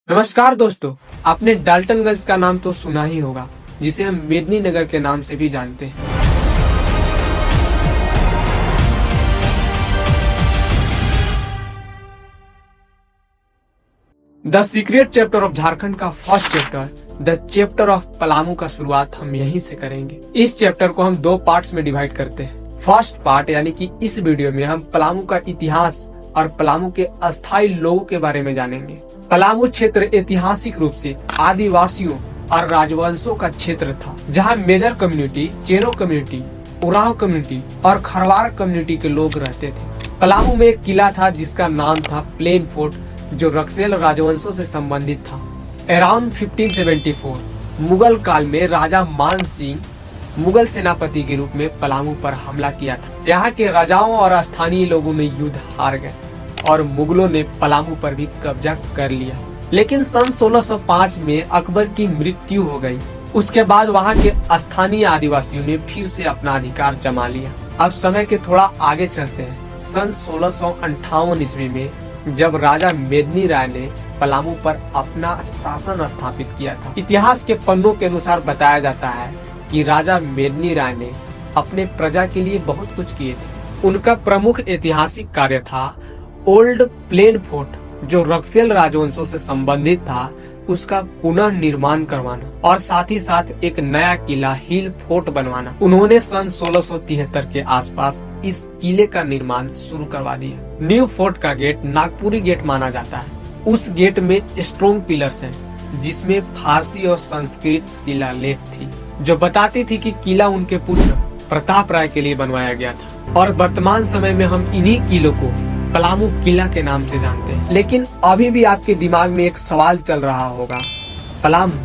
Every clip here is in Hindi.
नमस्कार दोस्तों, आपने डाल्टनगंज का नाम तो सुना ही होगा, जिसे हम मेदिनीनगर के नाम से भी जानते हैं। The secret chapter of Jharkhand का first chapter the chapter of Palamu का शुरुआत हम यहीं से करेंगे। इस चैप्टर को हम दो पार्ट्स में डिवाइड करते हैं। फर्स्ट पार्ट यानी कि इस वीडियो में हम पलामू का इतिहास और पलामू के अस्थायी लोगों के बारे में जानेंगे। पलामू क्षेत्र ऐतिहासिक रूप से आदिवासियों और राजवंशों का क्षेत्र था, जहां major community Chero community, Oraon community और खरवार कम्युनिटी के लोग रहते थे। पलामू में एक किला था जिसका नाम था प्लेन फोर्ट, जो रक्सेल राजवंशों से संबंधित था। अराउंड 1574 मुगल काल में राजा मान सिंह मुगल सेनापति के रूप में पलामू पर हमला किया था। यहाँ के राजाओं और स्थानीय लोगों में युद्ध हार गए और मुगलों ने पलामू पर भी कब्जा कर लिया। लेकिन सन 1605 में अकबर की मृत्यु हो गई। उसके बाद वहाँ के स्थानीय आदिवासियों ने फिर से अपना अधिकार जमा लिया। अब समय के थोड़ा आगे चलते हैं। सन 1658 ईस्वी में जब राजा मेदिनी राय ने पलामू पर अपना शासन स्थापित किया था। इतिहास के पन्नों के अनुसार बताया जाता है कि राजा मेदिनी राय ने अपने प्रजा के लिए बहुत कुछ किए थे। उनका प्रमुख ऐतिहासिक कार्य था ओल्ड प्लेन फोर्ट, जो रक्सेल राजवंशों से संबंधित था, उसका पुनः निर्माण करवाना और साथ ही साथ एक नया किला हिल फोर्ट बनवाना। उन्होंने सन 1673 के आसपास इस किले का निर्माण शुरू करवा दिया। न्यू फोर्ट का गेट नागपुरी गेट माना जाता है। उस गेट में स्ट्रॉन्ग पिलर्स हैं, जिसमें फारसी और संस्कृत शिलालेख थी, जो बताती थी कि किला उनके पुत्र प्रताप राय के लिए बनवाया गया था। और वर्तमान समय में हम इन्हीं किलों को पलामू किला के नाम से जानते हैं। लेकिन अभी भी आपके दिमाग में एक सवाल चल रहा होगा, पलामू,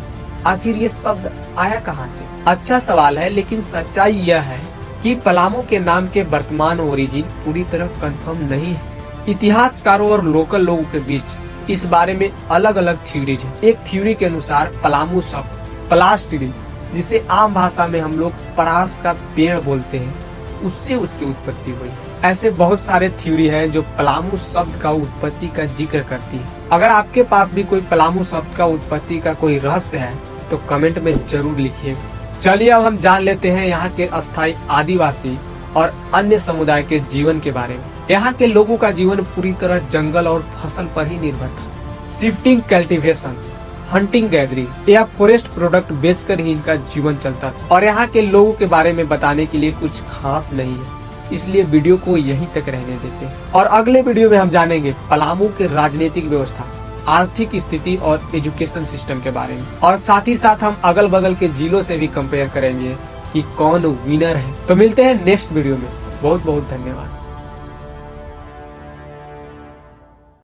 आखिर ये शब्द आया कहाँ से? अच्छा सवाल है, लेकिन सच्चाई यह है कि पलामू के नाम के वर्तमान ओरिजिन पूरी तरह कंफर्म नहीं है। इतिहासकारों और लोकल लोगों के बीच इस बारे में अलग अलग थ्योरीज है। एक थ्योरी के अनुसार पलामू शब्द पलाश ट्री, जिसे आम भाषा में हम लोग परास का पेड़ बोलते हैं, उससे उसकी उत्पत्ति हुई। ऐसे बहुत सारे थ्योरी हैं जो पलामू शब्द का उत्पत्ति का जिक्र करती है। अगर आपके पास भी कोई पलामू शब्द का उत्पत्ति का कोई रहस्य है तो कमेंट में जरूर लिखिए। चलिए अब हम जान लेते हैं यहाँ के अस्थायी आदिवासी और अन्य समुदाय के जीवन के बारे में। यहाँ के लोगों का जीवन पूरी तरह जंगल और फसल पर ही निर्भर था। शिफ्टिंग कल्टीवेशन, हंटिंग गैदरिंग या फॉरेस्ट प्रोडक्ट बेचकर ही इनका जीवन चलता था। और यहाँ के लोगों के बारे में बताने के लिए कुछ खास नहीं है, इसलिए वीडियो को यहीं तक रहने देते हैं। और अगले वीडियो में हम जानेंगे पलामू के राजनीतिक व्यवस्था, आर्थिक स्थिति और एजुकेशन सिस्टम के बारे में। और साथ ही साथ हम अगल बगल के जिलों से भी कंपेयर करेंगे कि कौन विनर है। तो मिलते हैं नेक्स्ट वीडियो में। बहुत बहुत धन्यवाद।